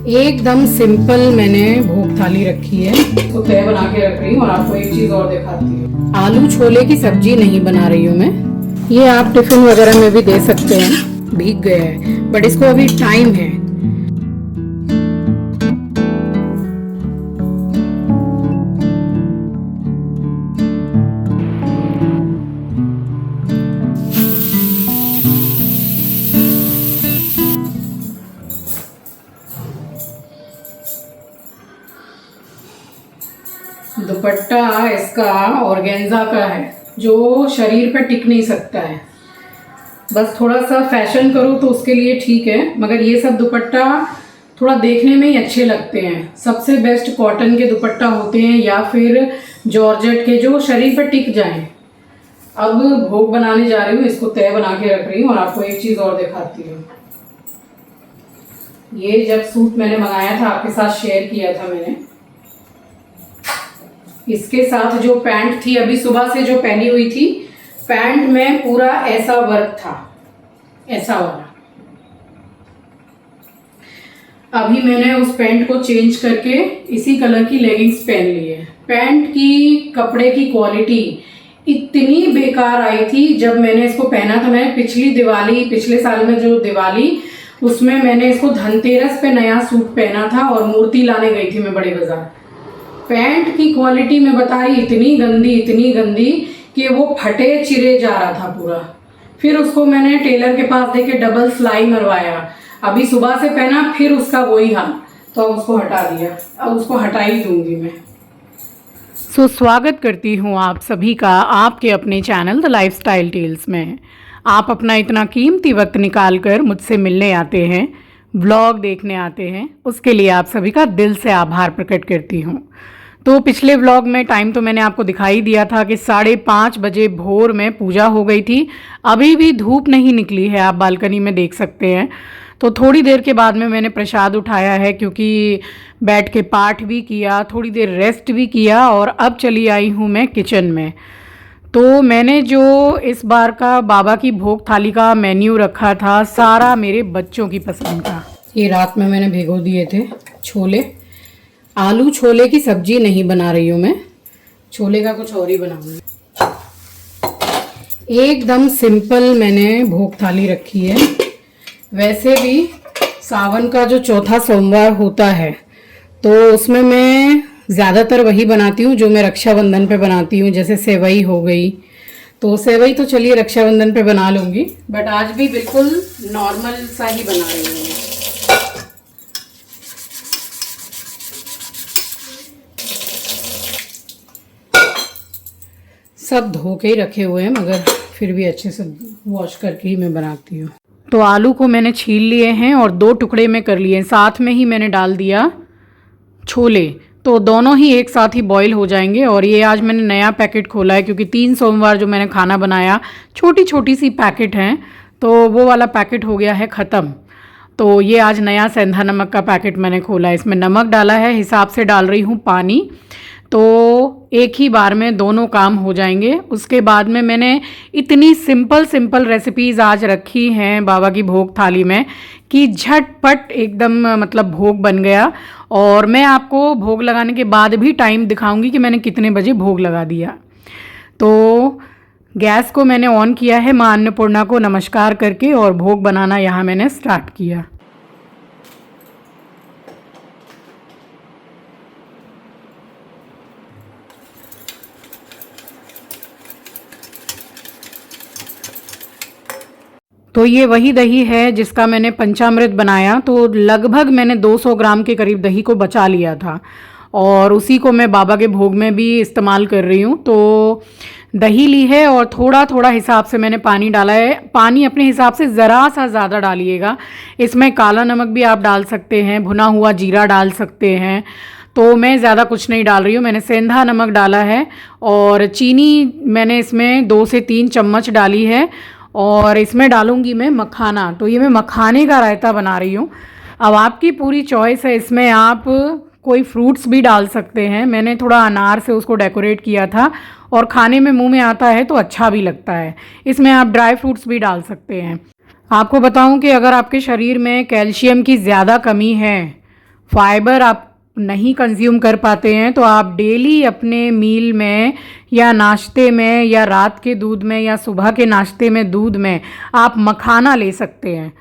एकदम सिंपल मैंने भोग थाली रखी है, तो तय बना के रख रही हूँ। और आपको एक चीज और दिखाती हूँ, आलू छोले की सब्जी नहीं बना रही हूँ मैं। ये आप टिफिन वगैरह में भी दे सकते हैं। भीग गया है बट इसको अभी टाइम है। दुपट्टा इसका ऑर्गेन्जा का है, जो शरीर पे टिक नहीं सकता है। बस थोड़ा सा फैशन करो तो उसके लिए ठीक है, मगर ये सब दुपट्टा थोड़ा देखने में ही अच्छे लगते हैं। सबसे बेस्ट कॉटन के दुपट्टा होते हैं या फिर जॉर्जेट के, जो शरीर पे टिक जाएं। अब भोग बनाने जा रही हूँ, इसको तय बना के रख रही हूँ। और आपको एक चीज़ और दिखाती हूँ। ये जब सूट मैंने मंगाया था, आपके साथ शेयर किया था मैंने, इसके साथ जो पैंट थी, अभी सुबह से जो पहनी हुई थी, पैंट में पूरा ऐसा वर्क था, ऐसा वाला। अभी मैंने उस पैंट को चेंज करके इसी कलर की लेगिंग्स पहन ली है। पैंट की कपड़े की क्वालिटी इतनी बेकार आई थी जब मैंने इसको पहना था। मैं पिछले साल में जो दिवाली, उसमें मैंने इसको धनतेरस पे नया सूट पहना था और मूर्ति लाने गई थी मैं बड़े बाजार। पैंट की क्वालिटी में बता रही, इतनी गंदी कि वो फटे चिरे जा रहा था पूरा। फिर उसको मैंने टेलर के पास देके डबल सिलाई मरवाया। अभी सुबह से पहना, फिर उसका वही हाल, तो अब उसको हटा दिया। अब उसको हटा ही दूंगी मैं। स्वागत करती हूँ आप सभी का आपके अपने चैनल द लाइफस्टाइल टेल्स में। आप अपना इतना कीमती वक्त निकाल कर मुझसे मिलने आते हैं, व्लॉग देखने आते हैं, उसके लिए आप सभी का दिल से आभार प्रकट करती हूँ। तो पिछले व्लॉग में टाइम तो मैंने आपको दिखाई दिया था कि 5:30 बजे भोर में पूजा हो गई थी। अभी भी धूप नहीं निकली है, आप बालकनी में देख सकते हैं। तो थोड़ी देर के बाद में मैंने प्रसाद उठाया है, क्योंकि बैठ के पाठ भी किया, थोड़ी देर रेस्ट भी किया, और अब चली आई हूँ मैं किचन में। तो मैंने जो इस बार का बाबा की भोग थाली का मेन्यू रखा था, सारा मेरे बच्चों की पसंद का। ये रात में मैंने भिगो दिए थे छोले। आलू छोले की सब्जी नहीं बना रही हूँ मैं, छोले का कुछ और ही बनाऊंगी। एकदम सिंपल मैंने भोग थाली रखी है। वैसे भी सावन का जो चौथा सोमवार होता है, तो उसमें मैं ज़्यादातर वही बनाती हूँ जो मैं रक्षाबंधन पे बनाती हूँ। जैसे सेवई हो गई, तो सेवई तो चलिए रक्षाबंधन पे बना लूँगी, बट आज भी बिल्कुल नॉर्मल सा ही बना रही हूँ। सब धो के ही रखे हुए हैं, मगर फिर भी अच्छे से वॉश करके ही मैं बनाती हूँ। तो आलू को मैंने छील लिए हैं और 2 टुकड़े में कर लिए हैं। साथ में ही मैंने डाल दिया छोले, तो दोनों ही एक साथ ही बॉईल हो जाएंगे। और ये आज मैंने नया पैकेट खोला है, क्योंकि 3 सोमवार जो मैंने खाना बनाया, छोटी छोटी सी पैकेट हैं, तो वो वाला पैकेट हो गया है ख़त्म। तो ये आज नया सेंधा नमक का पैकेट मैंने खोला है। इसमें नमक डाला है, हिसाब से डाल रही हूँ पानी, तो एक ही बार में दोनों काम हो जाएंगे। उसके बाद में मैंने इतनी सिंपल रेसिपीज़ आज रखी हैं बाबा की भोग थाली में कि झटपट एकदम मतलब भोग बन गया। और मैं आपको भोग लगाने के बाद भी टाइम दिखाऊंगी कि मैंने कितने बजे भोग लगा दिया। तो गैस को मैंने ऑन किया है माँ अन्नपूर्णा को नमस्कार करके, और भोग बनाना यहाँ मैंने स्टार्ट किया। तो ये वही दही है जिसका मैंने पंचामृत बनाया। तो लगभग मैंने 200 ग्राम के करीब दही को बचा लिया था, और उसी को मैं बाबा के भोग में भी इस्तेमाल कर रही हूँ। तो दही ली है और थोड़ा थोड़ा हिसाब से मैंने पानी डाला है। पानी अपने हिसाब से ज़रा सा ज़्यादा डालिएगा। इसमें काला नमक भी आप डाल सकते हैं, भुना हुआ जीरा डाल सकते हैं। तो मैं ज़्यादा कुछ नहीं डाल रही हूँ, मैंने सेंधा नमक डाला है, और चीनी मैंने इसमें 2 से 3 चम्मच डाली है। और इसमें डालूंगी मैं मखाना। तो ये मैं मखाने का रायता बना रही हूँ। अब आपकी पूरी चॉइस है, इसमें आप कोई फ्रूट्स भी डाल सकते हैं। मैंने थोड़ा अनार से उसको डेकोरेट किया था, और खाने में मुंह में आता है तो अच्छा भी लगता है। इसमें आप ड्राई फ्रूट्स भी डाल सकते हैं। आपको बताऊं कि अगर आपके शरीर में कैल्शियम की ज़्यादा कमी है, फाइबर आप नहीं कंज्यूम कर पाते हैं तो आप डेली अपने मील में या नाश्ते में या रात के दूध में या सुबह के नाश्ते में दूध में आप मखाना ले सकते हैं।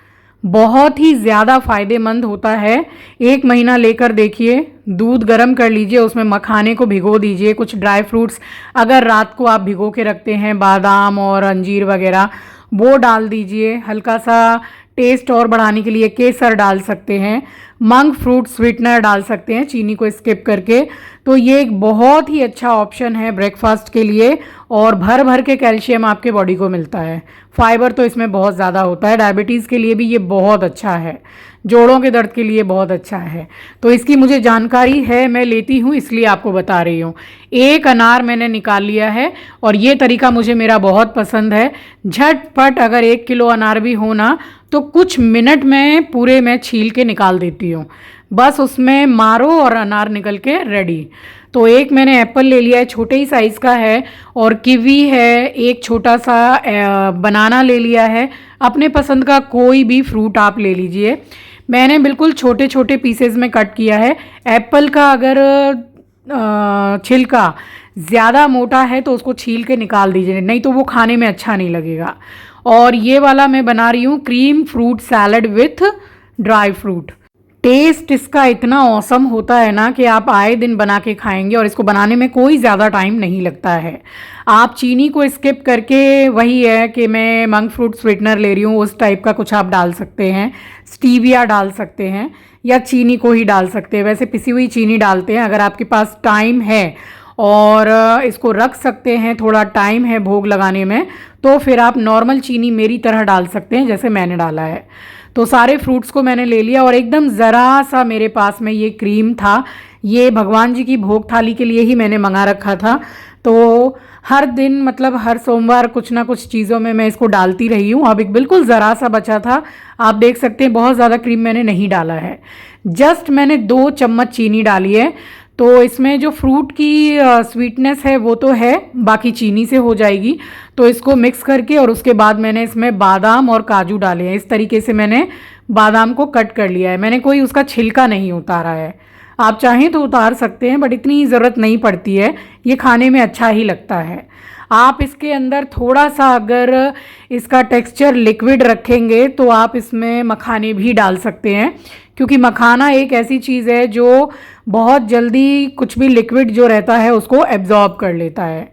बहुत ही ज़्यादा फ़ायदेमंद होता है। 1 महीना लेकर देखिए, दूध गर्म कर लीजिए, उसमें मखाने को भिगो दीजिए, कुछ ड्राई फ्रूट्स अगर रात को आप भिगो के रखते हैं, बादाम और अंजीर वगैरह, वो डाल दीजिए। हल्का सा टेस्ट और बढ़ाने के लिए केसर डाल सकते हैं, मंक फ्रूट स्वीटनर डाल सकते हैं चीनी को स्किप करके। तो ये एक बहुत ही अच्छा ऑप्शन है ब्रेकफास्ट के लिए और भर भर के कैल्शियम आपके बॉडी को मिलता है। फाइबर तो इसमें बहुत ज़्यादा होता है। डायबिटीज़ के लिए भी ये बहुत अच्छा है, जोड़ों के दर्द के लिए बहुत अच्छा है। तो इसकी मुझे जानकारी है, मैं लेती हूँ इसलिए आपको बता रही हूँ। 1 अनार मैंने निकाल लिया है और ये तरीका मुझे मेरा बहुत पसंद है। झटपट अगर 1 किलो अनार भी हो ना तो कुछ मिनट में पूरे मैं छील के निकाल देती हूँ। बस उसमें मारो और अनार निकल के रेडी। तो एक मैंने एप्पल ले लिया है, छोटे ही साइज़ का है, और कीवी है, एक छोटा सा बनाना ले लिया है। अपने पसंद का कोई भी फ्रूट आप ले लीजिए। मैंने बिल्कुल छोटे छोटे पीसेस में कट किया है। एप्पल का अगर छिलका ज़्यादा मोटा है तो उसको छील के निकाल दीजिए, नहीं तो वो खाने में अच्छा नहीं लगेगा। और ये वाला मैं बना रही हूँ cream fruit salad with dry fruit. Taste इसका इतना ऑसम होता है ना कि आप आए दिन बना के खाएंगे, और इसको बनाने में कोई ज़्यादा टाइम नहीं लगता है। आप चीनी को स्किप करके, वही है कि मैं मंक फ्रूट स्वीटनर ले रही हूँ, उस टाइप का कुछ आप डाल सकते हैं। स्टीविया डाल सकते हैं या चीनी को ही डाल सकते हैं। वैसे पिसी हुई चीनी डालते हैं अगर आपके पास टाइम है और इसको रख सकते हैं, थोड़ा टाइम है भोग लगाने में, तो फिर आप नॉर्मल चीनी मेरी तरह डाल सकते हैं जैसे मैंने डाला है। तो सारे फ्रूट्स को मैंने ले लिया और एकदम ज़रा सा मेरे पास में ये क्रीम था। ये भगवान जी की भोग थाली के लिए ही मैंने मंगा रखा था। तो हर दिन, मतलब हर सोमवार कुछ ना कुछ चीज़ों में मैं इसको डालती रही हूँ। अब एक बिल्कुल ज़रा सा बचा था, आप देख सकते हैं, बहुत ज़्यादा क्रीम मैंने नहीं डाला है। जस्ट मैंने 2 चम्मच चीनी डाली है। तो इसमें जो फ्रूट की स्वीटनेस है वो तो है, बाकी चीनी से हो जाएगी। तो इसको मिक्स करके और उसके बाद मैंने इसमें बादाम और काजू डाले हैं। इस तरीके से मैंने बादाम को कट कर लिया है। मैंने कोई उसका छिलका नहीं उतारा है। आप चाहें तो उतार सकते हैं, बट इतनी ज़रूरत नहीं पड़ती है, ये खाने में अच्छा ही लगता है। आप इसके अंदर थोड़ा सा अगर इसका टेक्सचर लिक्विड रखेंगे तो आप इसमें मखाने भी डाल सकते हैं, क्योंकि मखाना एक ऐसी चीज़ है जो बहुत जल्दी कुछ भी लिक्विड जो रहता है उसको एब्जॉर्ब कर लेता है।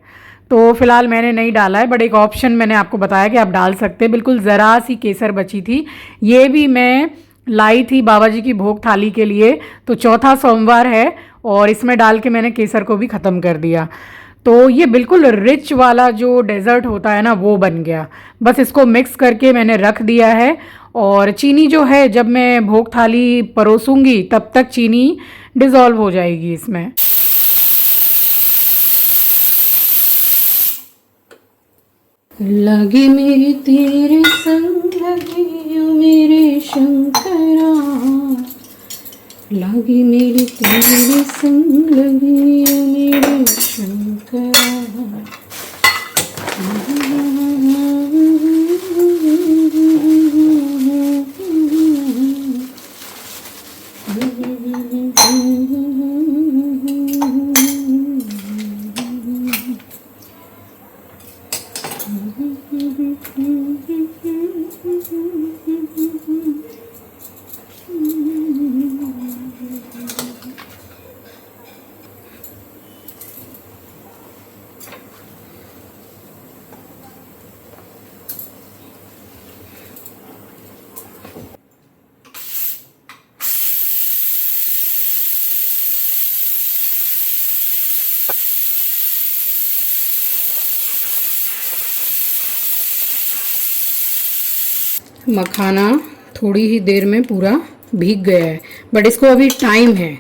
तो फिलहाल मैंने नहीं डाला है, बट एक ऑप्शन मैंने आपको बताया कि आप डाल सकते हैं। बिल्कुल ज़रा सी केसर बची थी, ये भी मैं लाई थी बाबा जी की भोग थाली के लिए। तो चौथा सोमवार है और इसमें डाल के मैंने केसर को भी ख़त्म कर दिया। तो ये बिल्कुल रिच वाला जो डेज़र्ट होता है ना, वो बन गया। बस इसको मिक्स करके मैंने रख दिया है। और चीनी जो है, जब मैं भोग थाली परोसूंगी तब तक चीनी डिज़ोल्व हो जाएगी इसमें। लगे मेरे तेरे संग, लगे ओ मेरे शंकरा, लगे मेरे तेरे संग, लगे ओ मेरे शंकरा। मखाना थोड़ी ही देर में पूरा भीग गया है, बट इसको अभी टाइम है,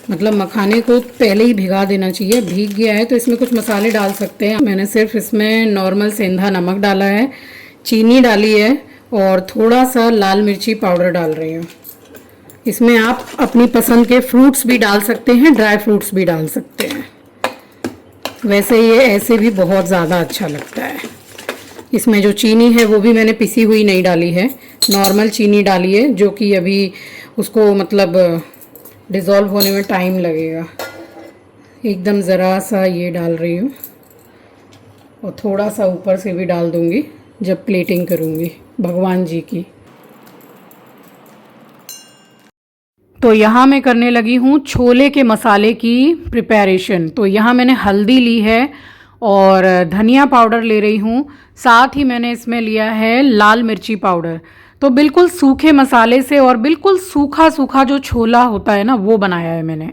मतलब मखाने को पहले ही भिगा देना चाहिए। भीग गया है तो इसमें कुछ मसाले डाल सकते हैं। मैंने सिर्फ इसमें नॉर्मल सेंधा नमक डाला है, चीनी डाली है और थोड़ा सा लाल मिर्ची पाउडर डाल रही हूँ। इसमें आप अपनी पसंद के फ्रूट्स भी डाल सकते हैं, ड्राई फ्रूट्स भी डाल सकते हैं। वैसे ये ऐसे भी बहुत ज़्यादा अच्छा लगता है। इसमें जो चीनी है वो भी मैंने पिसी हुई नहीं डाली है, नॉर्मल चीनी डाली है, जो कि अभी उसको मतलब डिज़ोल्व होने में टाइम लगेगा। एकदम ज़रा सा ये डाल रही हूँ और थोड़ा सा ऊपर से भी डाल दूँगी जब प्लेटिंग करूँगी भगवान जी की। तो यहाँ मैं करने लगी हूँ छोले के मसाले की प्रिपरेशन। तो यहाँ मैंने हल्दी ली है और धनिया पाउडर ले रही हूँ, साथ ही मैंने इसमें लिया है लाल मिर्ची पाउडर। तो बिल्कुल सूखे मसाले से और बिल्कुल सूखा सूखा जो छोला होता है ना वो बनाया है मैंने।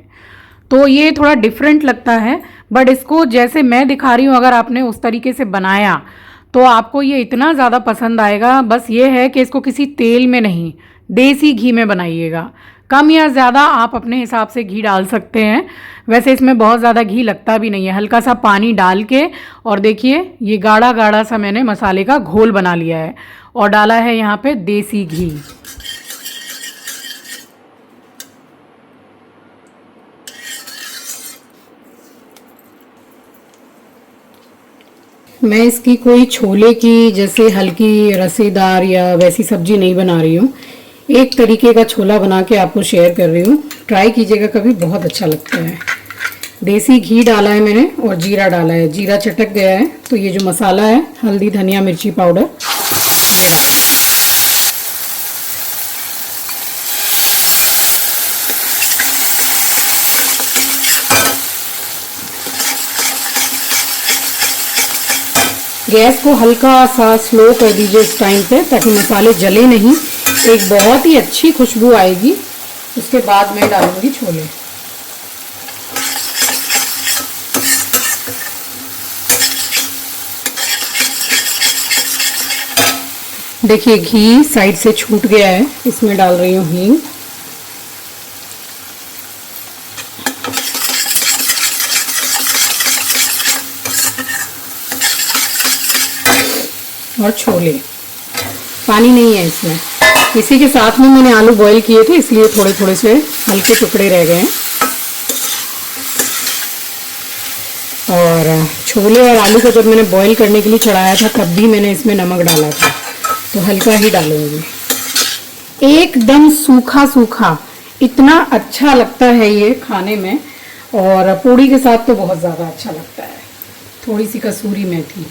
तो ये थोड़ा डिफरेंट लगता है, बट इसको जैसे मैं दिखा रही हूँ अगर आपने उस तरीके से बनाया तो आपको ये इतना ज़्यादा पसंद आएगा। बस ये है कि इसको किसी तेल में नहीं, देसी घी में बनाइएगा। कम या ज़्यादा आप अपने हिसाब से घी डाल सकते हैं। वैसे इसमें बहुत ज़्यादा घी लगता भी नहीं है। हल्का सा पानी डाल के और देखिए ये गाढ़ा गाढ़ा सा मैंने मसाले का घोल बना लिया है और डाला है यहाँ पे देसी घी। मैं इसकी कोई छोले की जैसे हल्की रसेदार या वैसी सब्जी नहीं बना रही हूँ, एक तरीके का छोला बना के आपको शेयर कर रही हूँ। ट्राई कीजिएगा कभी, बहुत अच्छा लगता है। देसी घी डाला है मैंने और जीरा डाला है। जीरा चटक गया है तो ये जो मसाला है हल्दी धनिया मिर्ची पाउडर ये डाला। गैस को हल्का सा स्लो कर दीजिए इस टाइम पे ताकि मसाले जले नहीं। एक बहुत ही अच्छी खुशबू आएगी। उसके बाद मैं डालूंगी छोले। देखिए घी साइड से छूट गया है, इसमें डाल रही हूँ हींग। और छोले, पानी नहीं है इसमें। इसी के साथ में मैंने आलू बॉईल किए थे इसलिए थोड़े थोड़े से हल्के टुकड़े रह गए हैं। और छोले और आलू को जब मैंने बॉईल करने के लिए चढ़ाया था तब भी मैंने इसमें नमक डाला था, तो हल्का ही डालूंगी। एकदम सूखा सूखा, इतना अच्छा लगता है ये खाने में और पूड़ी के साथ तो बहुत ज़्यादा अच्छा लगता है। थोड़ी सी कसूरी मेथी।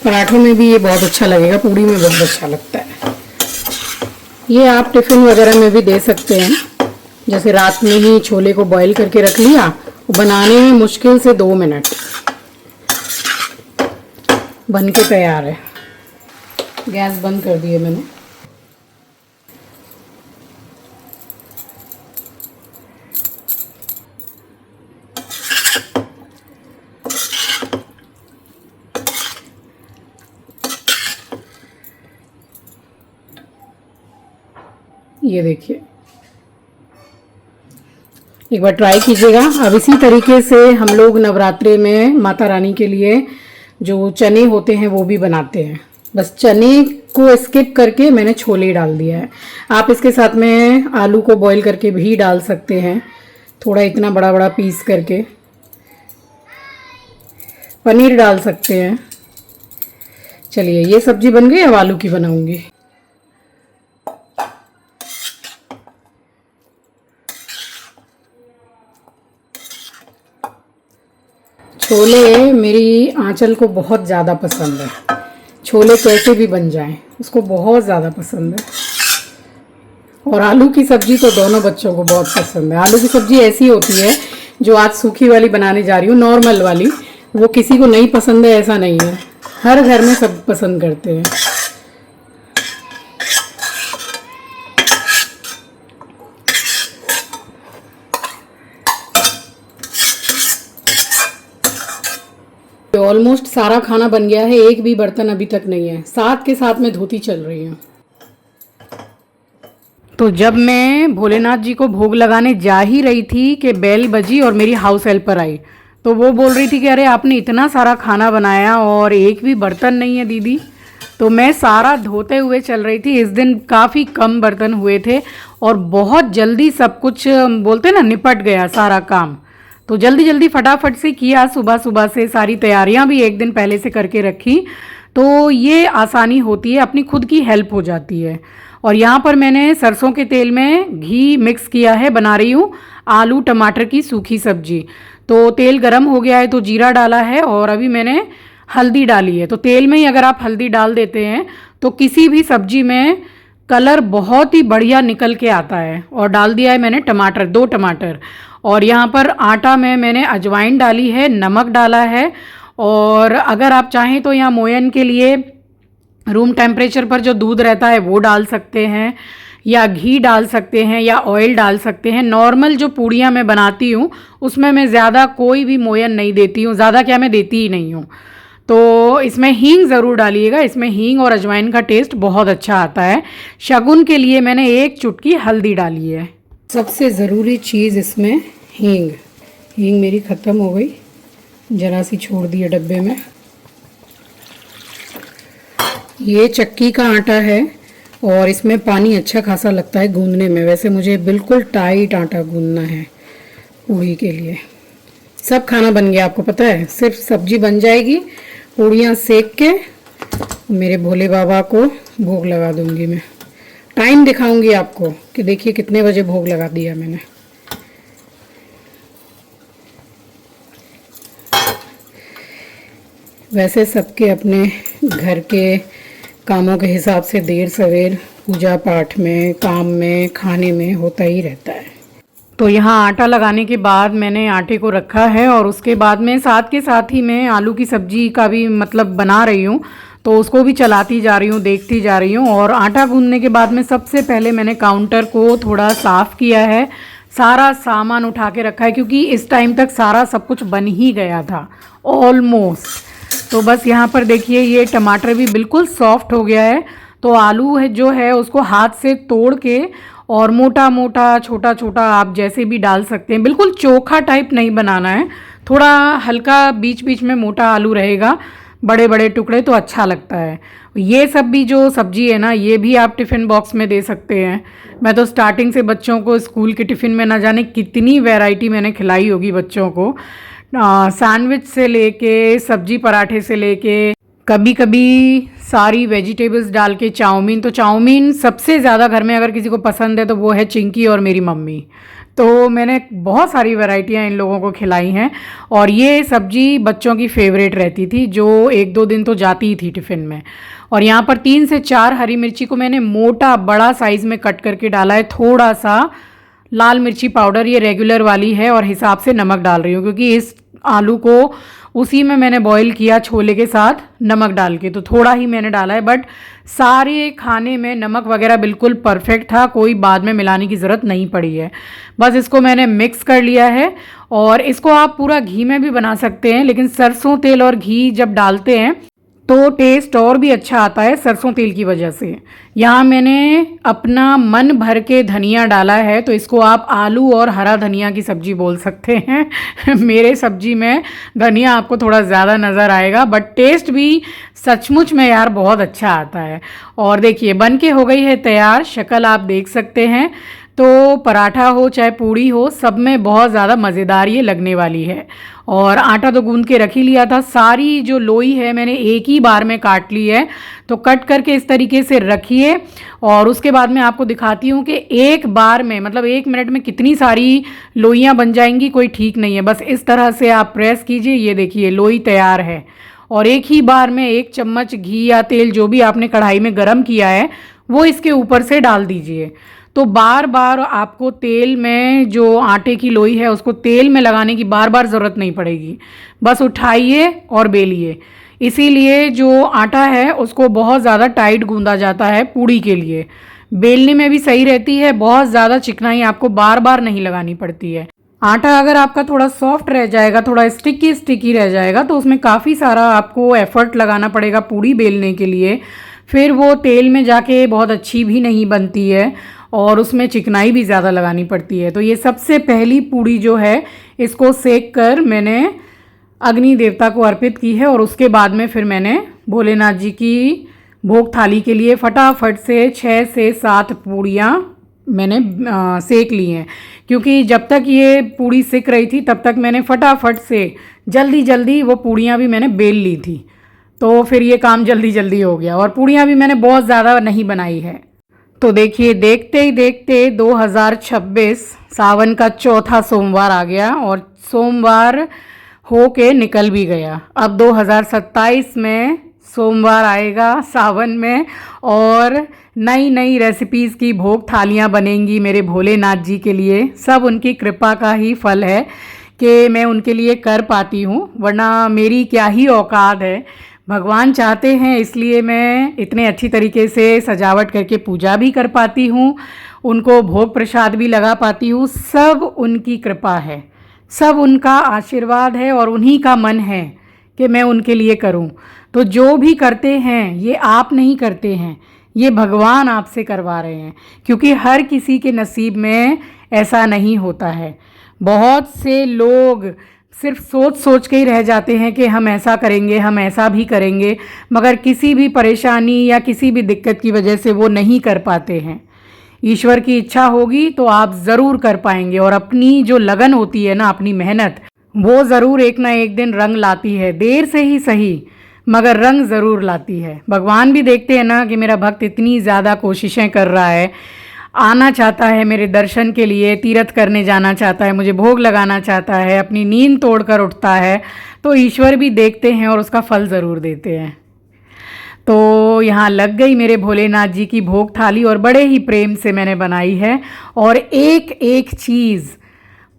पराठों में भी ये बहुत अच्छा लगेगा, पूड़ी में बहुत अच्छा लगता है। ये आप टिफ़िन वगैरह में भी दे सकते हैं। जैसे रात में ही छोले को बॉईल करके रख लिया, बनाने में मुश्किल से 2 मिनट, बन के तैयार है। गैस बंद कर दिए मैंने। ये देखिए, एक बार ट्राई कीजिएगा। अब इसी तरीके से हम लोग नवरात्रे में माता रानी के लिए जो चने होते हैं वो भी बनाते हैं। बस चने को स्किप करके मैंने छोले डाल दिया है। आप इसके साथ में आलू को बॉईल करके भी डाल सकते हैं, थोड़ा इतना बड़ा बड़ा पीस करके। पनीर डाल सकते हैं। चलिए ये सब्जी बन गई, अब आलू की बनाऊंगी। छोले मेरी आंचल को बहुत ज़्यादा पसंद है। छोले कैसे भी बन जाएं उसको बहुत ज़्यादा पसंद है। और आलू की सब्ज़ी तो दोनों बच्चों को बहुत पसंद है। आलू की सब्ज़ी ऐसी होती है जो आज सूखी वाली बनाने जा रही हूँ, नॉर्मल वाली, वो किसी को नहीं पसंद है ऐसा नहीं है, हर घर में सब पसंद करते हैं। ऑलमोस्ट सारा खाना बन गया है, एक भी बर्तन अभी तक नहीं है। साथ के साथ में धोती चल रही है। तो जब मैं भोलेनाथ जी को भोग लगाने जा ही रही थी कि बेल बजी और मेरी हाउस हेल्पर आई, तो वो बोल रही थी कि अरे आपने इतना सारा खाना बनाया और एक भी बर्तन नहीं है दीदी। तो मैं सारा धोते हुए चल रही थी। इस दिन काफ़ी कम बर्तन हुए थे और बहुत जल्दी सब कुछ बोलते ना निपट गया सारा काम। तो जल्दी जल्दी फटाफट से किया, सुबह सुबह से सारी तैयारियां भी एक दिन पहले से करके रखी। तो ये आसानी होती है, अपनी खुद की हेल्प हो जाती है। और यहाँ पर मैंने सरसों के तेल में घी मिक्स किया है, बना रही हूँ आलू टमाटर की सूखी सब्जी। तो तेल गरम हो गया है तो जीरा डाला है और अभी मैंने हल्दी डाली है। तो तेल में ही अगर आप हल्दी डाल देते हैं तो किसी भी सब्जी में कलर बहुत ही बढ़िया निकल के आता है। और डाल दिया है मैंने टमाटर, 2 टमाटर। और यहाँ पर आटा में मैंने अजवाइन डाली है, नमक डाला है। और अगर आप चाहें तो यहाँ मोयन के लिए रूम टेम्परेचर पर जो दूध रहता है वो डाल सकते हैं, या घी डाल सकते हैं, या ऑयल डाल सकते हैं। नॉर्मल जो पूड़ियाँ मैं बनाती हूँ उसमें मैं ज़्यादा कोई भी मोयन नहीं देती हूँ, ज़्यादा क्या मैं देती ही नहीं हूँ। तो इसमें हींग ज़रूर डालिएगा, इसमें हींग और अजवाइन का टेस्ट बहुत अच्छा आता है। शगुन के लिए मैंने 1 चुटकी हल्दी डाली है। सबसे ज़रूरी चीज़ इसमें हींग। हींग मेरी ख़त्म हो गई, ज़रा सी छोड़ दी है डब्बे में। ये चक्की का आटा है और इसमें पानी अच्छा खासा लगता है गूंदने में। वैसे मुझे बिल्कुल टाइट आटा गूंदना है पूड़ी के लिए। सब खाना बन गया, आपको पता है, सिर्फ सब्जी बन जाएगी। पूड़ियाँ सेक के मेरे भोले बाबा को भोग लगा दूंगी मैं। टाइम दिखाऊंगी आपको कि देखिए कितने बजे भोग लगा दिया मैंने। वैसे सबके अपने घर के कामों के हिसाब से देर सवेर पूजा पाठ में, काम में, खाने में होता ही रहता है। तो यहाँ आटा लगाने के बाद मैंने आटे को रखा है और उसके बाद में साथ के साथ ही मैं आलू की सब्जी का भी मतलब बना रही हूँ। तो उसको भी चलाती जा रही हूँ, देखती जा रही हूँ। और आटा गूंदने के बाद में सबसे पहले मैंने काउंटर को थोड़ा साफ़ किया है, सारा सामान उठा के रखा है, क्योंकि इस टाइम तक सारा सब कुछ बन ही गया था ऑलमोस्ट। तो बस यहाँ पर देखिए ये टमाटर भी बिल्कुल सॉफ्ट हो गया है। तो आलू है जो है उसको हाथ से तोड़ के और मोटा मोटा छोटा छोटा आप जैसे भी डाल सकते हैं। बिल्कुल चोखा टाइप नहीं बनाना है, थोड़ा हल्का बीच बीच में मोटा आलू रहेगा, बड़े बड़े टुकड़े तो अच्छा लगता है। ये सब भी जो सब्जी है ना, ये भी आप टिफ़िन बॉक्स में दे सकते हैं। मैं तो स्टार्टिंग से बच्चों को स्कूल के टिफ़िन में ना जाने कितनी वैरायटी मैंने खिलाई होगी बच्चों को। सैंडविच से लेके सब्जी पराठे से लेके कभी कभी सारी वेजिटेबल्स डाल के चाउमीन। तो चाउमीन सबसे ज़्यादा घर में अगर किसी को पसंद है तो वो है चिंकी और मेरी मम्मी। तो मैंने बहुत सारी वैरायटियाँ इन लोगों को खिलाई हैं और ये सब्जी बच्चों की फेवरेट रहती थी, जो 1-2 दिन तो जाती ही थी टिफ़िन में। और यहाँ पर 3 से 4 हरी मिर्ची को मैंने मोटा बड़ा साइज़ में कट करके डाला है। थोड़ा सा लाल मिर्ची पाउडर, ये रेगुलर वाली है, और हिसाब से नमक डाल रही हूँ क्योंकि इस आलू को उसी में मैंने बॉईल किया छोले के साथ नमक डाल के, तो थोड़ा ही मैंने डाला है। बट सारे खाने में नमक वगैरह बिल्कुल परफेक्ट था, कोई बाद में मिलाने की ज़रूरत नहीं पड़ी है। बस इसको मैंने मिक्स कर लिया है। और इसको आप पूरा घी में भी बना सकते हैं, लेकिन सरसों तेल और घी जब डालते हैं तो टेस्ट और भी अच्छा आता है सरसों तेल की वजह से। यहाँ मैंने अपना मन भर के धनिया डाला है, तो इसको आप आलू और हरा धनिया की सब्जी बोल सकते हैं। मेरे सब्जी में धनिया आपको थोड़ा ज़्यादा नज़र आएगा, बट टेस्ट भी सचमुच में यार बहुत अच्छा आता है। और देखिए बन के हो गई है तैयार, शक्ल आप देख सकते हैं। तो पराठा हो चाहे पूड़ी हो, सब में बहुत ज़्यादा मज़ेदार ये लगने वाली है। और आटा तो गूंद के रख ही लिया था। सारी जो लोई है मैंने एक ही बार में काट ली है, तो कट करके इस तरीके से रखिए। और उसके बाद मैं आपको दिखाती हूँ कि एक बार में मतलब 1 मिनट में कितनी सारी लोइयाँ बन जाएंगी, कोई ठीक नहीं है। बस इस तरह से आप प्रेस कीजिए, ये देखिए लोई तैयार है। और एक ही बार में 1 चम्मच घी या तेल जो भी आपने कढ़ाई में गरम किया है वो इसके ऊपर से डाल दीजिए। तो बार बार आपको तेल में, जो आटे की लोई है उसको तेल में लगाने की बार बार ज़रूरत नहीं पड़ेगी, बस उठाइए और बेलिए। इसीलिए जो आटा है उसको बहुत ज़्यादा टाइट गूंदा जाता है पूड़ी के लिए, बेलने में भी सही रहती है। बहुत ज़्यादा चिकनाई आपको बार बार नहीं लगानी पड़ती है। आटा अगर आपका थोड़ा सॉफ्ट रह जाएगा, थोड़ा स्टिकी स्टिकी रह जाएगा, तो उसमें काफ़ी सारा आपको एफर्ट लगाना पड़ेगा पूड़ी बेलने के लिए। फिर वो तेल में जाके बहुत अच्छी भी नहीं बनती है और उसमें चिकनाई भी ज़्यादा लगानी पड़ती है। तो ये सबसे पहली पूड़ी जो है इसको सेक कर मैंने अग्नि देवता को अर्पित की है। और उसके बाद में फिर मैंने भोलेनाथ जी की भोग थाली के लिए फटाफट से 6 से 7 पूड़ियाँ मैंने सेक ली हैं, क्योंकि जब तक ये पूड़ी सिक रही थी तब तक मैंने फटाफट से जल्दी जल्दी वो पूड़ियाँ भी मैंने बेल ली थी, तो फिर ये काम जल्दी जल्दी हो गया। और पूड़ियाँ भी मैंने बहुत ज़्यादा नहीं बनाई है। तो देखिए, देखते ही देखते 2026 सावन का चौथा सोमवार आ गया और सोमवार हो के निकल भी गया। अब 2027 में सोमवार आएगा सावन में और नई नई रेसिपीज़ की भोग थालियाँ बनेंगी मेरे भोलेनाथ जी के लिए। सब उनकी कृपा का ही फल है कि मैं उनके लिए कर पाती हूँ, वरना मेरी क्या ही औकात है। भगवान चाहते हैं इसलिए मैं इतने अच्छी तरीके से सजावट करके पूजा भी कर पाती हूँ, उनको भोग प्रसाद भी लगा पाती हूँ। सब उनकी कृपा है, सब उनका आशीर्वाद है और उन्हीं का मन है कि मैं उनके लिए करूं। तो जो भी करते हैं ये आप नहीं करते हैं, ये भगवान आपसे करवा रहे हैं, क्योंकि हर किसी के नसीब में ऐसा नहीं होता है। बहुत से लोग सिर्फ सोच सोच के ही रह जाते हैं कि हम ऐसा करेंगे, हम ऐसा भी करेंगे, मगर किसी भी परेशानी या किसी भी दिक्कत की वजह से वो नहीं कर पाते हैं। ईश्वर की इच्छा होगी तो आप ज़रूर कर पाएंगे, और अपनी जो लगन होती है ना, अपनी मेहनत, वो ज़रूर एक ना एक दिन रंग लाती है, देर से ही सही मगर रंग ज़रूर लाती है। भगवान भी देखते हैं ना कि मेरा भक्त इतनी ज़्यादा कोशिशें कर रहा है, आना चाहता है मेरे दर्शन के लिए, तीर्थ करने जाना चाहता है, मुझे भोग लगाना चाहता है, अपनी नींद तोड़कर उठता है, तो ईश्वर भी देखते हैं और उसका फल ज़रूर देते हैं। तो यहाँ लग गई मेरे भोलेनाथ जी की भोग थाली और बड़े ही प्रेम से मैंने बनाई है। और एक एक चीज़,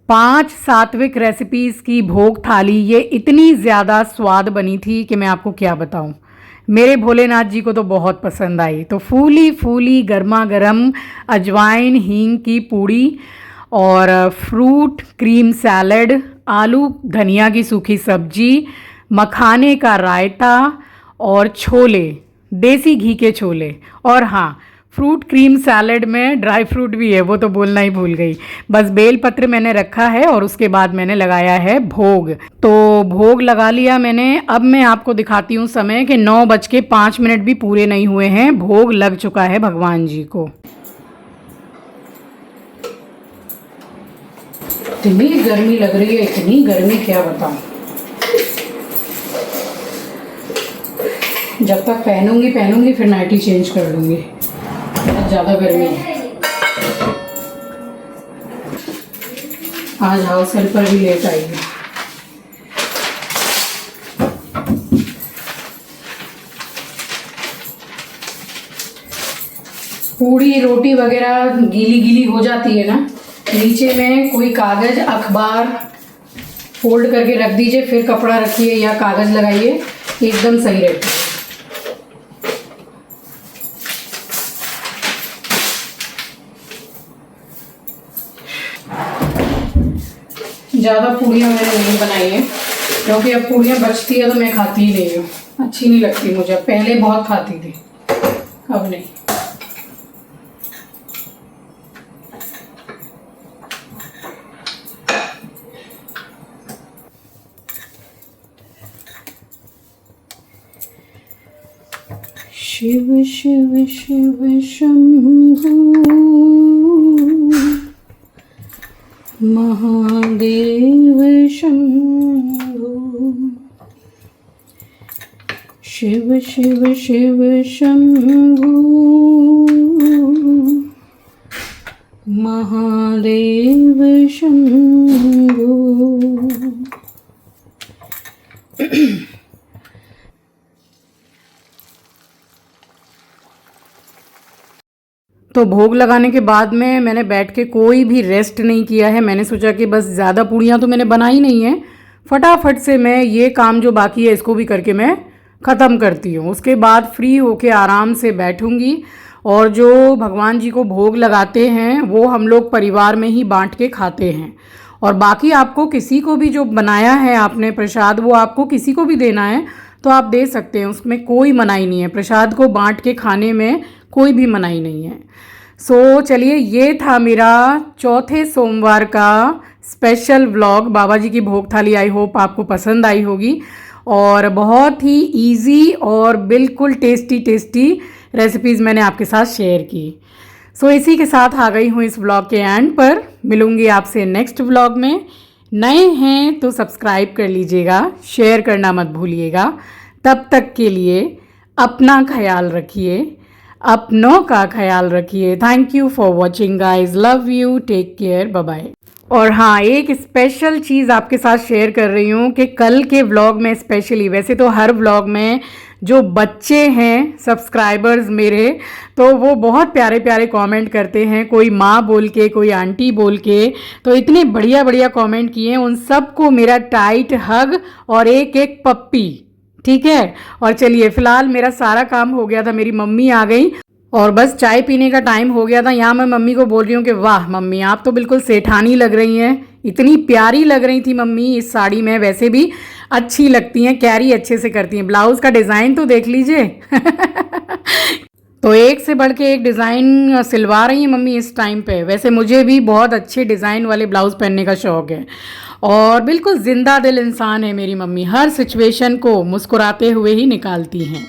5 सात्विक रेसिपीज़ की भोग थाली, ये इतनी ज़्यादा स्वाद बनी थी कि मैं आपको क्या बताऊँ। मेरे भोलेनाथ जी को तो बहुत पसंद आई। तो फूली फूली गर्मा गर्म अजवाइन हींग की पूड़ी और फ्रूट क्रीम सैलड, आलू धनिया की सूखी सब्जी, मखाने का रायता और छोले, देसी घी के छोले। और हाँ, फ्रूट क्रीम सैलड में ड्राई फ्रूट भी है, वो तो बोलना ही भूल गई। बस बेल पत्र मैंने रखा है और उसके बाद मैंने लगाया है भोग। तो भोग लगा लिया मैंने। अब मैं आपको दिखाती हूँ समय कि 9:05 भी पूरे नहीं हुए हैं, भोग लग चुका है भगवान जी को। इतनी गर्मी लग रही है, इतनी गर्मी क्या बताऊँ। जब तक पहनूंगी फिर नाइटी चेंज कर लूँगी, बहुत ज़्यादा गर्मी है। आज हाउस हेल्पर भी लेट आई है। पूड़ी रोटी वगैरह गीली गीली हो जाती है ना, नीचे में कोई कागज़ अखबार फोल्ड करके रख दीजिए, फिर कपड़ा रखिए या कागज़ लगाइए, एकदम सही रहता है। ज़्यादा पूड़ियाँ मैंने नहीं बनाई हैं, क्योंकि अब पूड़ियाँ बचती है तो मैं खाती ही नहीं हूँ, अच्छी नहीं लगती मुझे। पहले बहुत खाती थी, अब नहीं। शिव शिव शिव शंभू महादेव शंभू, शिव शिव शिव शंभू महादेव शंभू। तो भोग लगाने के बाद में मैंने बैठ के कोई भी रेस्ट नहीं किया है। मैंने सोचा कि बस ज़्यादा पूड़ियाँ तो मैंने बनाई नहीं है, फटाफट से मैं ये काम जो बाकी है इसको भी करके मैं ख़त्म करती हूँ। उसके बाद फ्री होके आराम से बैठूँगी और जो भगवान जी को भोग लगाते हैं वो हम लोग परिवार में ही बांट के खाते हैं। और बाकी आपको किसी को भी जो बनाया है आपने प्रसाद, वो आपको किसी को भी देना है तो आप दे सकते हैं, उसमें कोई मनाही नहीं है। प्रसाद को बांट के खाने में कोई भी मनाही नहीं है। सो चलिए, ये था मेरा चौथे सोमवार का स्पेशल व्लॉग, बाबा जी की भोग थाली। आई होप आपको पसंद आई होगी। और बहुत ही इजी और बिल्कुल टेस्टी टेस्टी रेसिपीज़ मैंने आपके साथ शेयर की। सो इसी के साथ आ गई हूँ इस व्लॉग के एंड पर। मिलूँगी आपसे नेक्स्ट व्लॉग में। नए हैं तो सब्सक्राइब कर लीजिएगा, शेयर करना मत भूलिएगा। तब तक के लिए अपना ख्याल रखिए, अपनों का ख्याल रखिए। Thank you for watching guys, love you, take care, bye bye. और हाँ, एक स्पेशल चीज़ आपके साथ शेयर कर रही हूँ कि कल के व्लॉग में स्पेशली, वैसे तो हर व्लॉग में जो बच्चे हैं सब्सक्राइबर्स मेरे, तो वो बहुत प्यारे प्यारे कमेंट करते हैं, कोई माँ बोल के, कोई आंटी बोल के। तो इतने बढ़िया बढ़िया कमेंट किए हैं, उन सबको मेरा टाइट हग और एक एक पप्पी, ठीक है। और चलिए, फिलहाल मेरा सारा काम हो गया था, मेरी मम्मी आ गई और बस चाय पीने का टाइम हो गया था। यहाँ मैं मम्मी को बोल रही हूँ कि वाह मम्मी, आप तो बिल्कुल सेठानी लग रही हैं, इतनी प्यारी लग रही थी मम्मी इस साड़ी में। वैसे भी अच्छी लगती हैं, कैरी अच्छे से करती हैं। ब्लाउज़ का डिज़ाइन तो देख लीजिए तो एक से बढ़ के एक डिज़ाइन सिलवा रही हैं मम्मी इस टाइम पे। वैसे मुझे भी बहुत अच्छे डिज़ाइन वाले ब्लाउज़ पहनने का शौक़ है और बिल्कुल जिंदा दिल इंसान है मेरी मम्मी, हर सिचुएशन को मुस्कुराते हुए ही निकालती हैं।